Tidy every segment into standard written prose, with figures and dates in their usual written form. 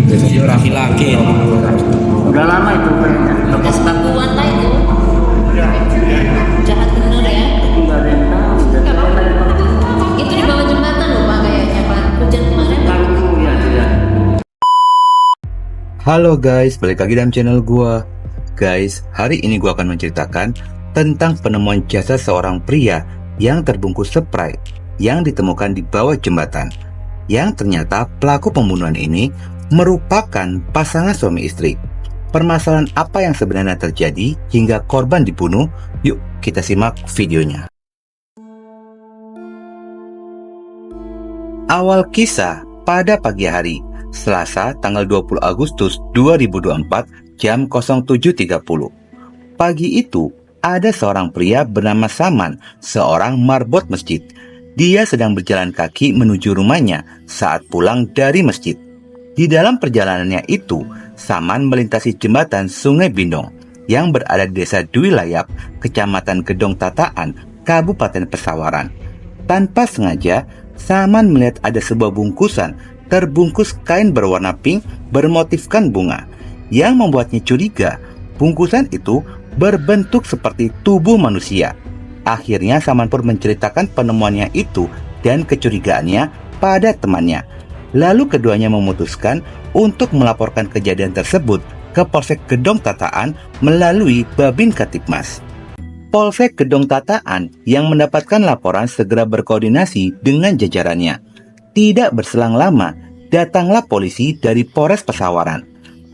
Iya laki-laki. Udah lama itu kayaknya. Udah sepatuan lah itu. Iya. Jahat bener ya. Nggak ada yang tahu. Itu di bawah jembatan loh Pak kayaknya Pak. Hujan kemarin Pak. Iya, iya. Halo guys, balik lagi dalam channel gua. Guys, hari ini gua akan menceritakan tentang penemuan jasad seorang pria yang terbungkus spray yang ditemukan di bawah jembatan. Yang ternyata pelaku pembunuhan ini merupakan pasangan suami istri. Permasalahan apa yang sebenarnya terjadi hingga korban dibunuh? Yuk kita simak videonya. Awal kisah pada pagi hari, Selasa tanggal 20 Agustus 2024 jam 07.30. Pagi itu, ada seorang pria bernama Saman, seorang marbot masjid. Dia sedang berjalan kaki menuju rumahnya saat pulang dari masjid. Di dalam perjalanannya itu, Saman melintasi jembatan Sungai Bindong yang berada di desa Dwi Layap, Kecamatan Gedong Tataan, Kabupaten Pesawaran. Tanpa sengaja, Saman melihat ada sebuah bungkusan terbungkus kain berwarna pink bermotifkan bunga. Yang membuatnya curiga, bungkusan itu berbentuk seperti tubuh manusia. Akhirnya Saman pun menceritakan penemuannya itu dan kecurigaannya pada temannya. Lalu keduanya memutuskan untuk melaporkan kejadian tersebut ke Polsek Gedong Tataan melalui Babin Katipmas. Polsek Gedong Tataan yang mendapatkan laporan segera berkoordinasi dengan jajarannya. Tidak berselang lama, datanglah polisi dari Polres Pesawaran.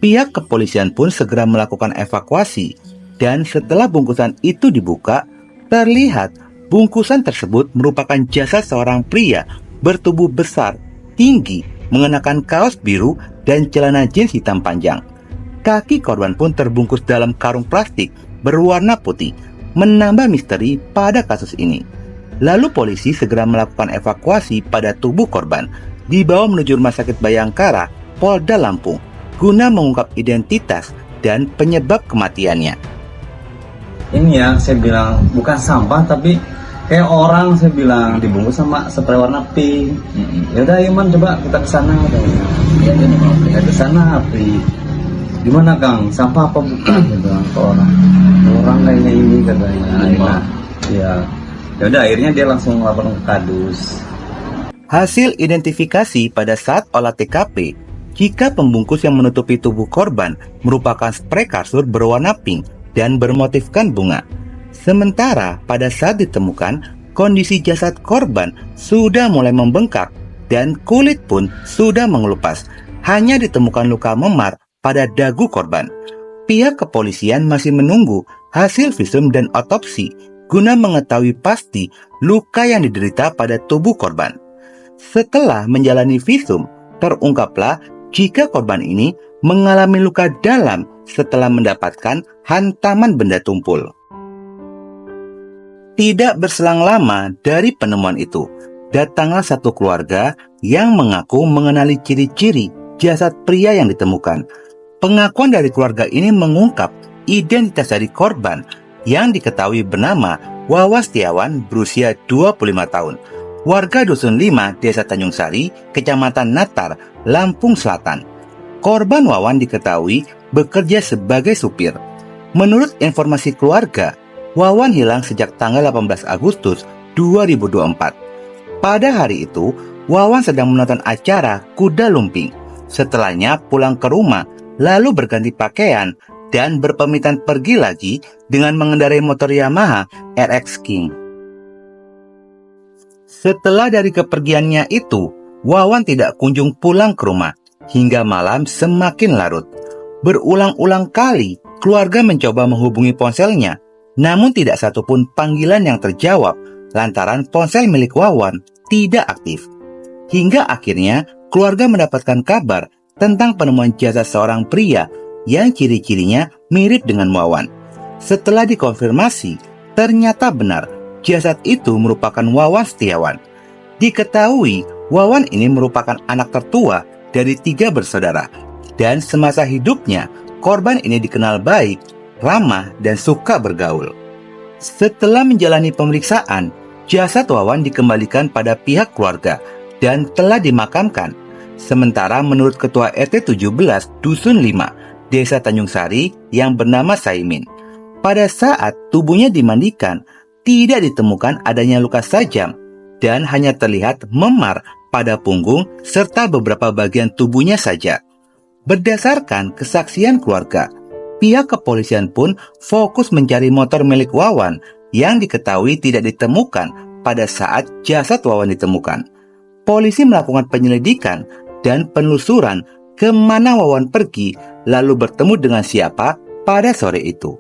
Pihak kepolisian pun segera melakukan evakuasi, dan setelah bungkusan itu dibuka, terlihat bungkusan tersebut merupakan jasad seorang pria bertubuh besar, tinggi, mengenakan kaos biru dan celana jeans hitam panjang. Kaki korban pun terbungkus dalam karung plastik berwarna putih, menambah misteri pada kasus ini. Lalu polisi segera melakukan evakuasi pada tubuh korban, dibawa menuju Rumah Sakit Bayangkara, Polda Lampung, guna mengungkap identitas dan penyebab kematiannya. Ini ya saya bilang bukan sampah tapi kayak orang, saya bilang dibungkus sama spray warna pink. Ya udah Iman coba kita ke sana. Ya kita ke sana api. Gimana Kang? Sampah apa bukan? Gitu ke orang. Orang kayaknya ini katanya. Ya. Ya udah akhirnya dia langsung lapor ke Kadus. Hasil identifikasi pada saat olah TKP, jika pembungkus yang menutupi tubuh korban merupakan spray kasur berwarna pink dan bermotifkan bunga. Sementara pada saat ditemukan, kondisi jasad korban sudah mulai membengkak dan kulit pun sudah mengelupas. Hanya ditemukan luka memar pada dagu korban. Pihak kepolisian masih menunggu hasil visum dan otopsi guna mengetahui pasti luka yang diderita pada tubuh korban. Setelah menjalani visum, terungkaplah jika korban ini mengalami luka dalam setelah mendapatkan hantaman benda tumpul. Tidak berselang lama dari penemuan itu, datanglah satu keluarga yang mengaku mengenali ciri-ciri jasad pria yang ditemukan. Pengakuan dari keluarga ini mengungkap identitas dari korban yang diketahui bernama Wawan Setiawan berusia 25 tahun, warga Dusun 5, Desa Tanjung Sari, Kecamatan Natar, Lampung Selatan. Korban Wawan diketahui bekerja sebagai supir. Menurut informasi keluarga, Wawan hilang sejak tanggal 18 Agustus 2024. Pada hari itu, Wawan sedang menonton acara Kuda Lumping. Setelahnya pulang ke rumah, lalu berganti pakaian dan berpamitan pergi lagi dengan mengendarai motor Yamaha RX King. Setelah dari kepergiannya itu, Wawan tidak kunjung pulang ke rumah hingga malam semakin larut. Berulang-ulang kali keluarga mencoba menghubungi ponselnya, namun tidak satupun panggilan yang terjawab lantaran ponsel milik Wawan tidak aktif. Hingga akhirnya keluarga mendapatkan kabar tentang penemuan jasad seorang pria yang ciri-cirinya mirip dengan Wawan. Setelah dikonfirmasi, ternyata benar jasad itu merupakan Wawan Setiawan. Diketahui Wawan ini merupakan anak tertua dari 3 bersaudara, dan semasa hidupnya korban ini dikenal baik, ramah, dan suka bergaul. Setelah menjalani pemeriksaan, jasad Wawan dikembalikan pada pihak keluarga dan telah dimakamkan. Sementara menurut Ketua RT 17 Dusun 5, Desa Tanjung Sari yang bernama Saimin, pada saat tubuhnya dimandikan, tidak ditemukan adanya luka tajam dan hanya terlihat memar pada punggung serta beberapa bagian tubuhnya saja. Berdasarkan kesaksian keluarga, pihak kepolisian pun fokus mencari motor milik Wawan yang diketahui tidak ditemukan pada saat jasad Wawan ditemukan. Polisi melakukan penyelidikan dan penelusuran kemana Wawan pergi lalu bertemu dengan siapa pada sore itu.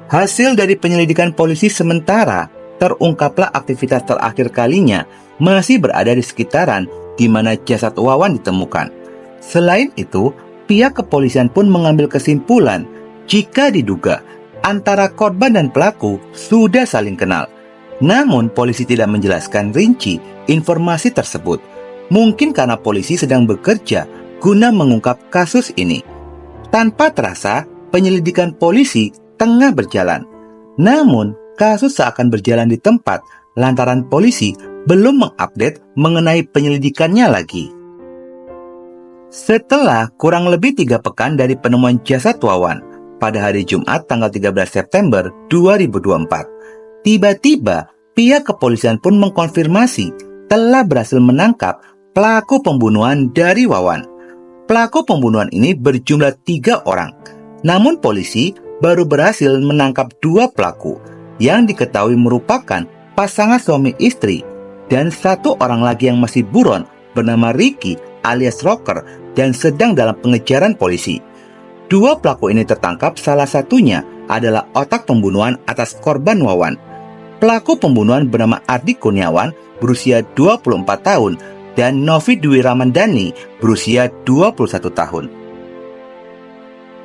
Hasil dari penyelidikan polisi sementara, terungkaplah aktivitas terakhir kalinya masih berada di sekitaran di mana jasad Wawan ditemukan. Selain itu, pihak kepolisian pun mengambil kesimpulan jika diduga antara korban dan pelaku sudah saling kenal. Namun, polisi tidak menjelaskan rinci informasi tersebut. Mungkin karena polisi sedang bekerja guna mengungkap kasus ini. Tanpa terasa, penyelidikan polisi tengah berjalan. Namun, kasus seakan berjalan di tempat lantaran polisi belum mengupdate mengenai penyelidikannya lagi. Setelah kurang lebih 3 pekan dari penemuan jasad Wawan pada hari Jumat tanggal 13 September 2024, tiba-tiba pihak kepolisian pun mengkonfirmasi telah berhasil menangkap pelaku pembunuhan dari Wawan. Pelaku pembunuhan ini berjumlah 3 orang, namun polisi baru berhasil menangkap 2 pelaku yang diketahui merupakan pasangan suami istri dan 1 orang lagi yang masih buron bernama Ricky alias Rocker dan sedang dalam pengejaran polisi. 2 pelaku ini tertangkap, salah satunya adalah otak pembunuhan atas korban Wawan. Pelaku pembunuhan bernama Ardi Kurniawan berusia 24 tahun dan Novi Dwi Ramandani berusia 21 tahun.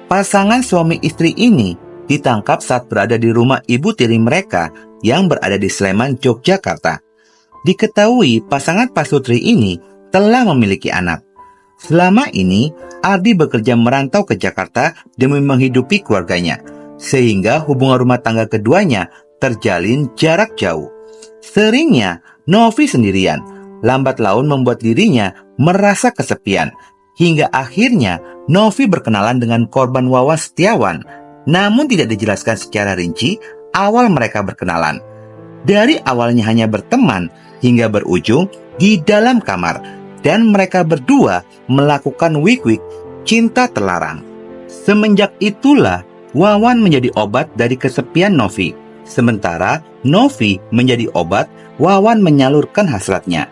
Pasangan suami istri ini ditangkap saat berada di rumah ibu tiri mereka yang berada di Sleman, Yogyakarta. Diketahui pasangan pasutri ini telah memiliki anak. Selama ini, Ardi bekerja merantau ke Jakarta demi menghidupi keluarganya, sehingga hubungan rumah tangga keduanya terjalin jarak jauh. Seringnya, Novi sendirian, lambat laun membuat dirinya merasa kesepian, hingga akhirnya Novi berkenalan dengan korban Wawan Setiawan, namun tidak dijelaskan secara rinci awal mereka berkenalan. Dari awalnya hanya berteman hingga berujung di dalam kamar, dan mereka berdua melakukan wik-wik cinta terlarang. Semenjak itulah Wawan menjadi obat dari kesepian Novi, sementara Novi menjadi obat Wawan menyalurkan hasratnya.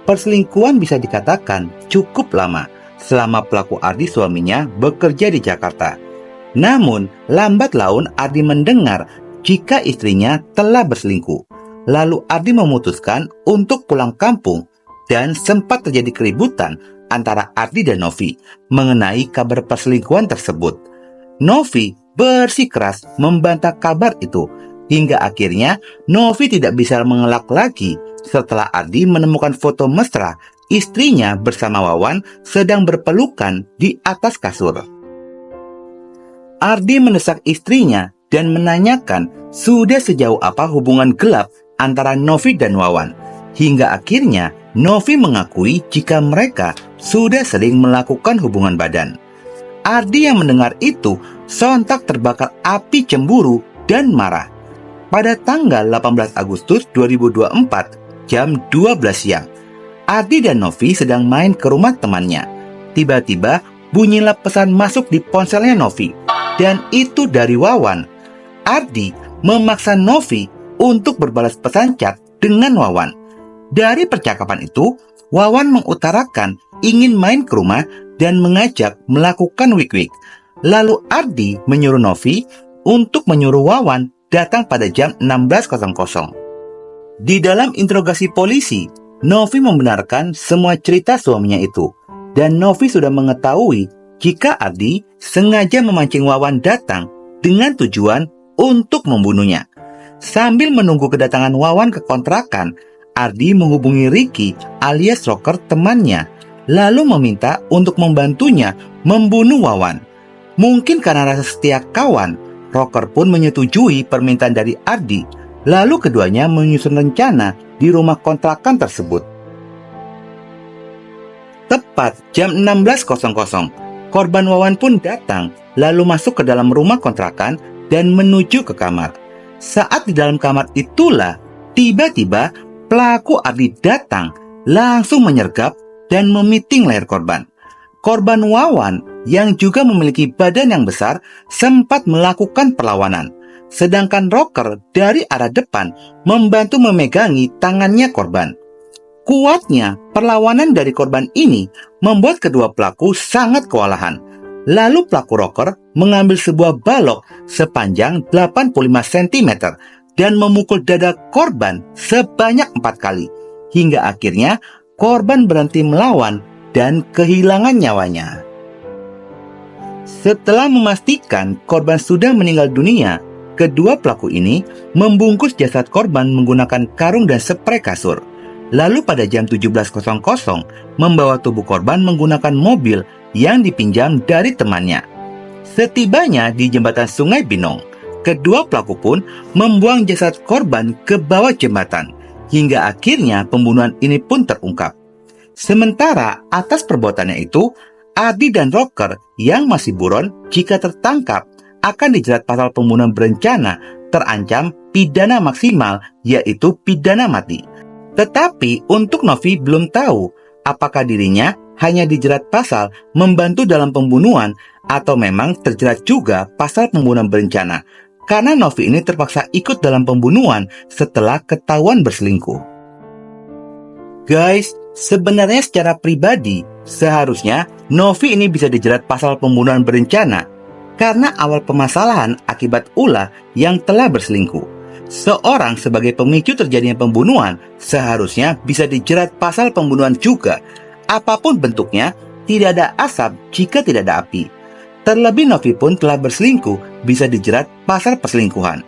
Perselingkuhan bisa dikatakan cukup lama selama pelaku Ardi suaminya bekerja di Jakarta. Namun, lambat laun Ardi mendengar jika istrinya telah berselingkuh. Lalu Ardi memutuskan untuk pulang kampung dan sempat terjadi keributan antara Ardi dan Novi mengenai kabar perselingkuhan tersebut. Novi bersikeras membantah kabar itu hingga akhirnya Novi tidak bisa mengelak lagi setelah Ardi menemukan foto mesra istrinya bersama Wawan sedang berpelukan di atas kasur. Ardi mendesak istrinya dan menanyakan sudah sejauh apa hubungan gelap antara Novi dan Wawan. Hingga akhirnya Novi mengakui jika mereka sudah sering melakukan hubungan badan. Ardi yang mendengar itu sontak terbakar api cemburu dan marah. Pada tanggal 18 Agustus 2024 jam 12 siang, Ardi dan Novi sedang main ke rumah temannya. Tiba-tiba bunyilah pesan masuk di ponselnya Novi, dan itu dari Wawan. Ardi memaksa Novi untuk berbalas pesan chat dengan Wawan. Dari percakapan itu, Wawan mengutarakan ingin main ke rumah dan mengajak melakukan wik-wik. Lalu Ardi menyuruh Novi untuk menyuruh Wawan datang pada jam 16.00. Di dalam interogasi polisi, Novi membenarkan semua cerita suaminya itu, dan Novi sudah mengetahui jika Ardi sengaja memancing Wawan datang dengan tujuan untuk membunuhnya. Sambil menunggu kedatangan Wawan ke kontrakan, Ardi menghubungi Ricky alias Rocker temannya, lalu meminta untuk membantunya membunuh Wawan. Mungkin karena rasa setia kawan, Rocker pun menyetujui permintaan dari Ardi, lalu keduanya menyusun rencana di rumah kontrakan tersebut. Tepat jam 16.00, korban Wawan pun datang, lalu masuk ke dalam rumah kontrakan dan menuju ke kamar. Saat di dalam kamar itulah, tiba-tiba pelaku Ardi datang, langsung menyergap dan memiting leher korban. Korban Wawan yang juga memiliki badan yang besar sempat melakukan perlawanan, sedangkan Rocker dari arah depan membantu memegangi tangannya korban. Kuatnya perlawanan dari korban ini membuat kedua pelaku sangat kewalahan. Lalu pelaku Rocker mengambil sebuah balok sepanjang 85 cm dan memukul dada korban sebanyak 4 kali. Hingga akhirnya korban berhenti melawan dan kehilangan nyawanya. Setelah memastikan korban sudah meninggal dunia, kedua pelaku ini membungkus jasad korban menggunakan karung dan sprei kasur. Lalu pada jam 17.00 membawa tubuh korban menggunakan mobil yang dipinjam dari temannya. Setibanya di jembatan Sungai Binong, kedua pelaku pun membuang jasad korban ke bawah jembatan. Hingga akhirnya pembunuhan ini pun terungkap. Sementara atas perbuatannya itu, Ardi dan Rocker yang masih buron jika tertangkap akan dijerat pasal pembunuhan berencana terancam pidana maksimal, yaitu pidana mati. Tetapi untuk Novi belum tahu apakah dirinya hanya dijerat pasal membantu dalam pembunuhan atau memang terjerat juga pasal pembunuhan berencana, karena Novi ini terpaksa ikut dalam pembunuhan setelah ketahuan berselingkuh. Guys, sebenarnya secara pribadi seharusnya Novi ini bisa dijerat pasal pembunuhan berencana karena awal permasalahan akibat ulah yang telah berselingkuh. Seorang sebagai pemicu terjadinya pembunuhan seharusnya bisa dijerat pasal pembunuhan juga. Apapun bentuknya, tidak ada asap jika tidak ada api. Terlebih Novi pun telah berselingkuh, bisa dijerat pasal perselingkuhan.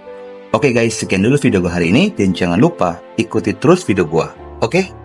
Oke guys, sekian dulu video gue hari ini dan jangan lupa ikuti terus video gue. Oke?